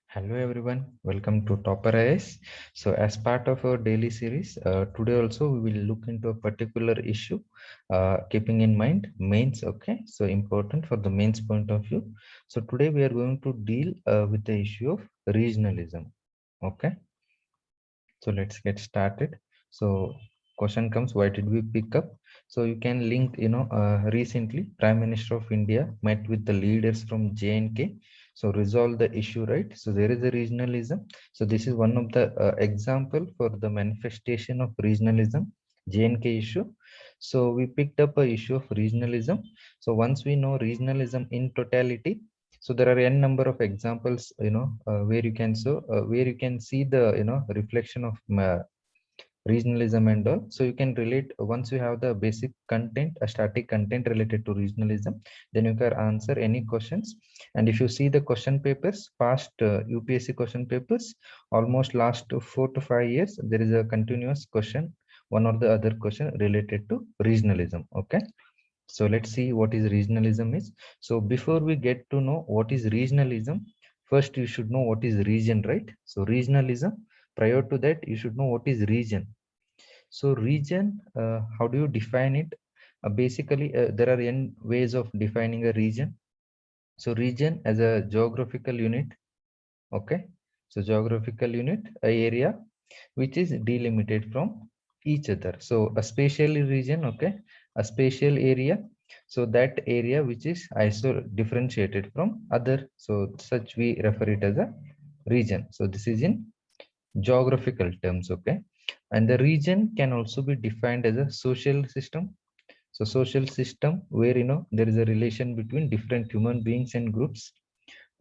Hello everyone, welcome to Topper IS. So as part of our daily series, today also we will look into a particular issue, keeping in mind mains, okay? So important for the mains point of view. So today we are going to deal with the issue of regionalism, okay? So let's get started. So question comes, why did we pick up? So you can link, recently Prime Minister of India met with the leaders from J&K. So resolve the issue, right? So there is a regionalism. So this is one of the example for the manifestation of regionalism, J&K issue. So we picked up a issue of regionalism. So once we know regionalism in totality, so there are n number of examples where you can where you can see the reflection of regionalism and all. So you can relate once you have the basic content, a static content related to regionalism, then you can answer any questions. And if you see the question papers, past UPSC question papers, almost last 4 to 5 years, there is a continuous question, one or the other question related to regionalism. Okay, so let's see what is regionalism is. So before we get to know what is regionalism, first you should know what is region, right? So regionalism, prior to that, you should know what is region. So region, how do you define it? Basically, there are n ways of defining a region. So region as a geographical unit, okay? So geographical unit, a area which is delimited from each other. So a spatial region, okay, a spatial area. So that area which is differentiated from other. So such we refer it as a region. So this is in geographical terms, okay. And the region can also be defined as a social system. So social system where there is a relation between different human beings and groups.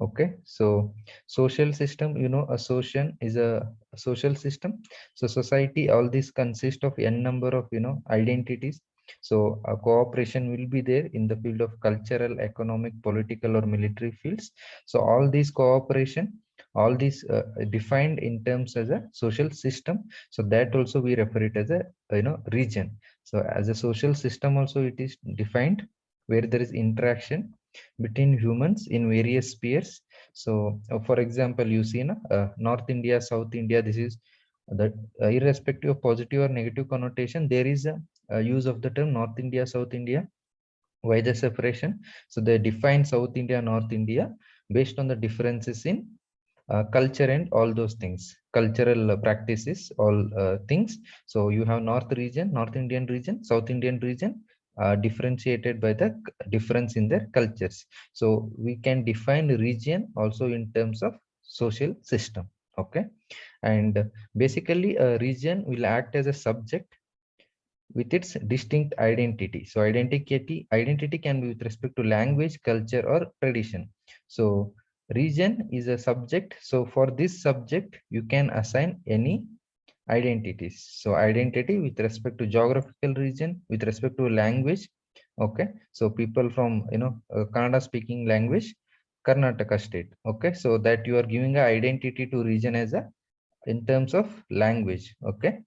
Okay, so social system, a social is a social system. So society, all these consist of n number of identities. So a cooperation will be there in the field of cultural, economic, political, or military fields. So all these cooperation, all these defined in terms as a social system. So that also we refer it as a region. So as a social system also it is defined, where there is interaction between humans in various spheres. So for example, you see North India, South India, this is that irrespective of positive or negative connotation, there is a use of the term North India, South India. Why the separation? So they define South India, North India based on the differences in culture and all those things, cultural practices, all things. So you have North region, North Indian region, South Indian region, differentiated by the difference in their cultures. So we can define region also in terms of social system. Okay, and basically a region will act as a subject with its distinct identity. So identity can be with respect to language, culture, or tradition. So region is a subject. So for this subject you can assign any identities. So identity with respect to geographical region, with respect to language. Okay, so people from Kannada speaking language, Karnataka state. Okay, so that you are giving a identity to region as a in terms of language. Okay,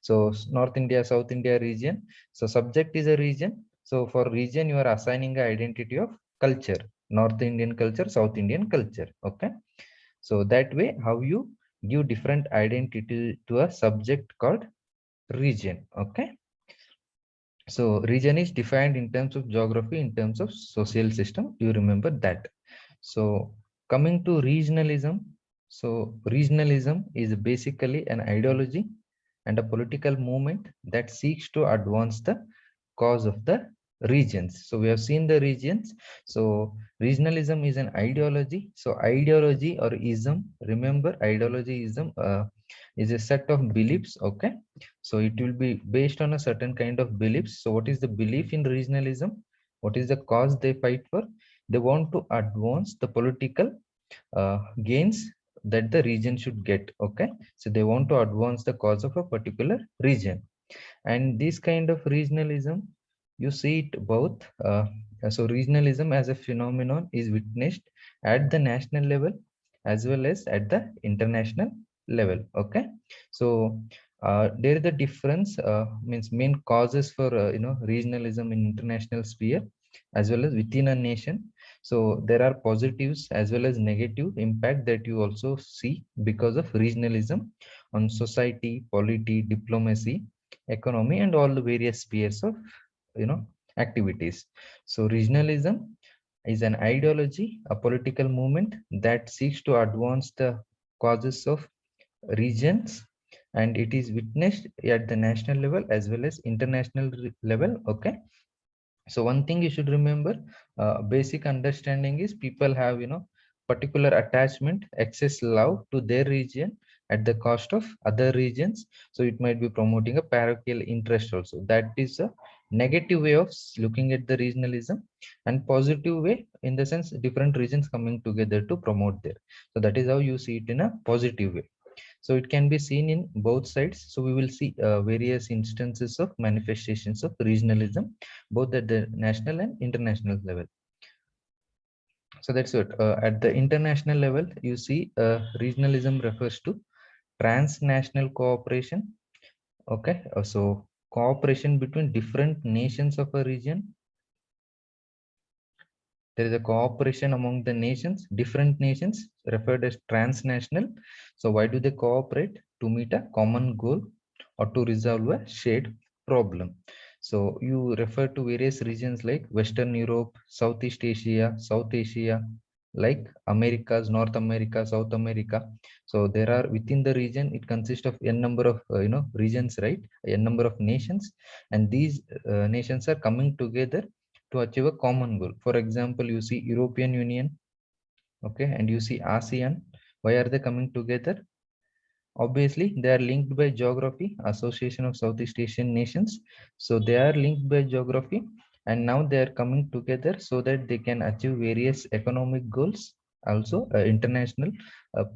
so North India, South India region. So subject is a region. So for region you are assigning a identity of culture, North Indian culture, South Indian culture. Okay, so that way how you give different identity to a subject called region. Okay, so region is defined in terms of geography, in terms of social system, you remember that. So coming to regionalism. So regionalism is basically an ideology and a political movement that seeks to advance the cause of the regions. So we have seen the regions. So regionalism is an ideology. So ideology or ism, remember ideology ism is a set of beliefs. Okay, so it will be based on a certain kind of beliefs. So what is the belief in regionalism? What is the cause they fight for? They want to advance the political gains that the region should get. Okay, so they want to advance the cause of a particular region. And this kind of regionalism, you see it both. So regionalism as a phenomenon is witnessed at the national level as well as at the international level. Okay, so there is the difference, means main causes for regionalism in international sphere as well as within a nation. So there are positives as well as negative impact that you also see because of regionalism on society, polity, diplomacy, economy, and all the various spheres of activities. So regionalism is an ideology, a political movement that seeks to advance the causes of regions, and it is witnessed at the national level as well as international level. Okay, so one thing you should remember, basic understanding is people have particular attachment, excess love to their region at the cost of other regions. So it might be promoting a parochial interest also. That is a negative way of looking at the regionalism, and positive way in the sense different regions coming together to promote there. So that is how you see it in a positive way. So it can be seen in both sides. So we will see various instances of manifestations of regionalism, both at the national and international level. So that's it. At the international level, you see regionalism refers to transnational cooperation. Okay, so cooperation between different nations of a region. There is a cooperation among the nations, different nations referred as transnational. So why do they cooperate? To meet a common goal or to resolve a shared problem. So you refer to various regions like Western Europe, Southeast Asia, South Asia, like Americas, North America, South America. So there are within the region, it consists of n number of regions, right? N number of nations, and these nations are coming together to achieve a common goal. For example, you see European Union, okay, and you see ASEAN. Why are they coming together? Obviously, they are linked by geography, Association of Southeast Asian Nations. So they are linked by geography, and now they are coming together so that they can achieve various economic goals. Also, international,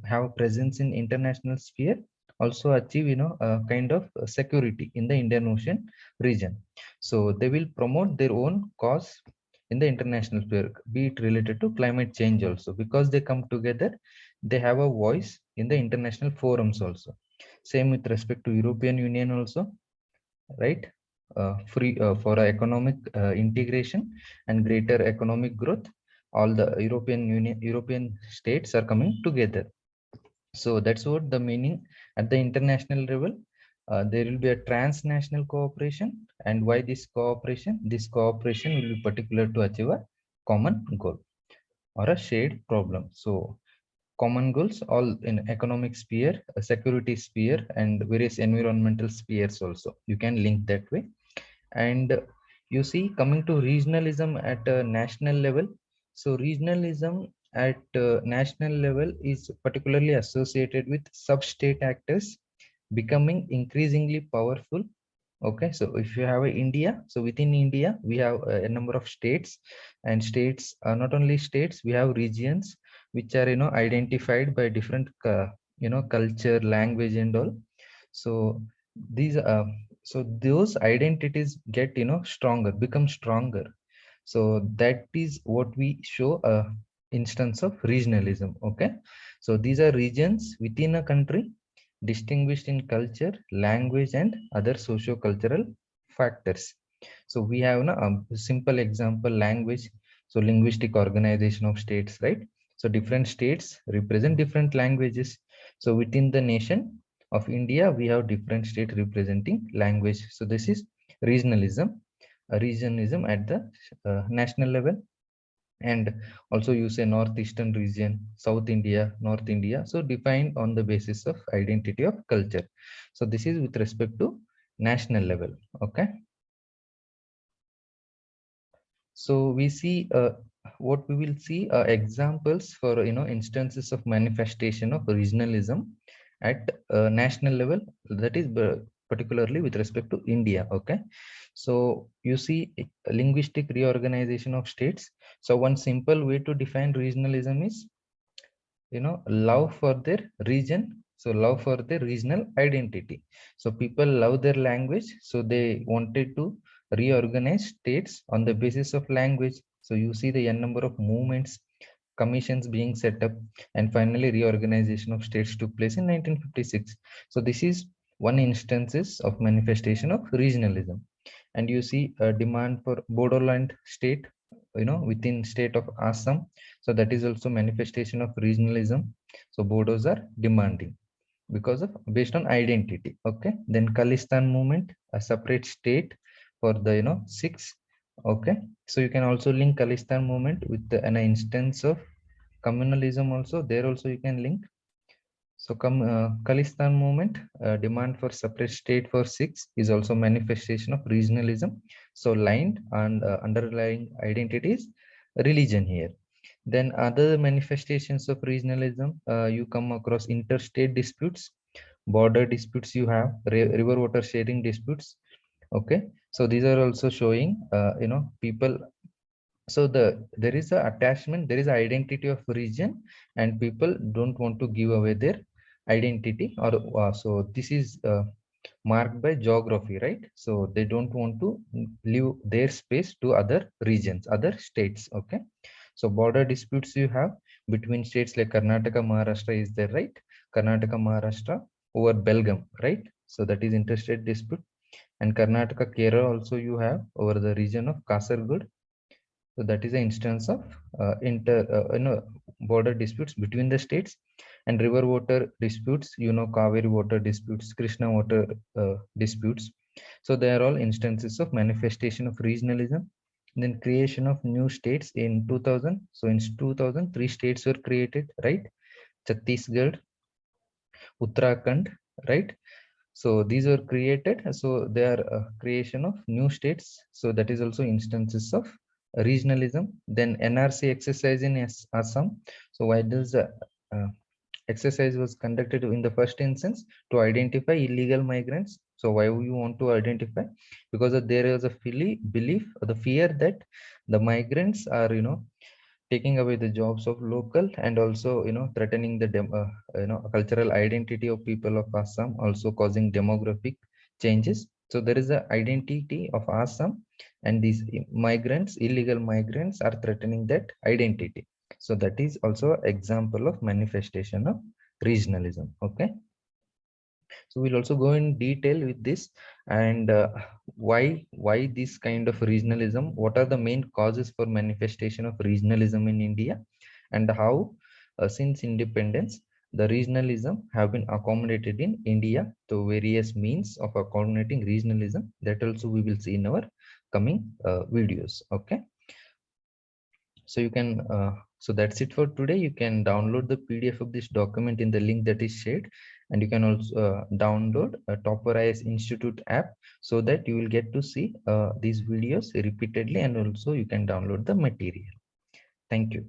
have presence in international sphere. Also achieve, a kind of security in the Indian Ocean region. So they will promote their own cause in the international sphere, be it related to climate change also, because they come together, they have a voice in the international forums also. Same with respect to European Union also, right? Free for economic integration and greater economic growth, all the European states are coming together. So that's what the meaning at the international level. There will be a transnational cooperation. And why this cooperation? This cooperation will be particular to achieve a common goal or a shared problem. So common goals all in economic sphere, a security sphere, and various environmental spheres also. You can link that way. And you see, coming to regionalism at a national level. So regionalism at national level is particularly associated with sub-state actors becoming increasingly powerful. Okay, so if you have a India, so within India we have a number of states, and states are not only states, we have regions which are identified by different culture, language, and all. So these so those identities get stronger, become stronger. So that is what we show a instance of regionalism. Okay, so these are regions within a country distinguished in culture, language, and other socio-cultural factors. So we have a simple example, language. So linguistic organization of states, right? So different states represent different languages. So within the nation of India, we have different states representing language. So this is regionalism, a regionalism at the national level. And also you say northeastern region, South India, North India, so defined on the basis of identity of culture. So this is with respect to national level. Okay, so we see what we will see examples for instances of manifestation of regionalism at national level, that is particularly with respect to India. Okay, so you see linguistic reorganization of states. So one simple way to define regionalism is love for their region, so love for their regional identity. So people love their language, so they wanted to reorganize states on the basis of language. So you see the n number of movements, commissions being set up, and finally reorganization of states took place in 1956. So this is one instances of manifestation of regionalism. And you see a demand for Bodoland state. within state of Assam. So that is also manifestation of regionalism. So Bodos are demanding because of based on identity. Okay, then Khalistan movement, a separate state for the Sikhs. Okay, so you can also link Khalistan movement with an instance of communalism also. There also you can link. So Khalistan movement, demand for separate state for Sikhs is also manifestation of regionalism. So lined and underlying identities, religion here. Then other manifestations of regionalism, you come across interstate disputes, border disputes, you have river water sharing disputes. Okay, so these are also showing, people. So there is a attachment, there is a identity of region, and people don't want to give away their identity, or so this is marked by geography, right? So they don't want to leave their space to other regions, other states. Okay, so border disputes you have between states like Karnataka, Maharashtra is there, right? Karnataka, Maharashtra over Belgaum, right? So that is interstate dispute. And Karnataka, Kerala also you have over the region of Kasargod. So that is an instance of border disputes between the states. And river water disputes, Kaveri water disputes, Krishna water disputes. So they are all instances of manifestation of regionalism. Then creation of new states in 2000. So in 2000, 3 states were created, right? Chhattisgarh, Uttarakhand, right? So these were created. So they are creation of new states. So that is also instances of regionalism. Then NRC exercise in Assam. So why does uh, exercise was conducted in the first instance? To identify illegal migrants. So why you want to identify? Because there is a belief or the fear that the migrants are taking away the jobs of local, and also threatening the cultural identity of people of Assam, also causing demographic changes. So there is a identity of Assam, and these migrants, illegal migrants, are threatening that identity. So that is also example of manifestation of regionalism. Okay, so we'll also go in detail with this, and why this kind of regionalism, what are the main causes for manifestation of regionalism in India, and how since independence the regionalism have been accommodated in India to various means of accommodating regionalism. That also we will see in our coming videos. Okay, so you can so that's it for today. You can download the PDF of this document in the link that is shared, and you can also download a Topper IS Institute app, so that you will get to see these videos repeatedly, and also you can download the material. Thank you.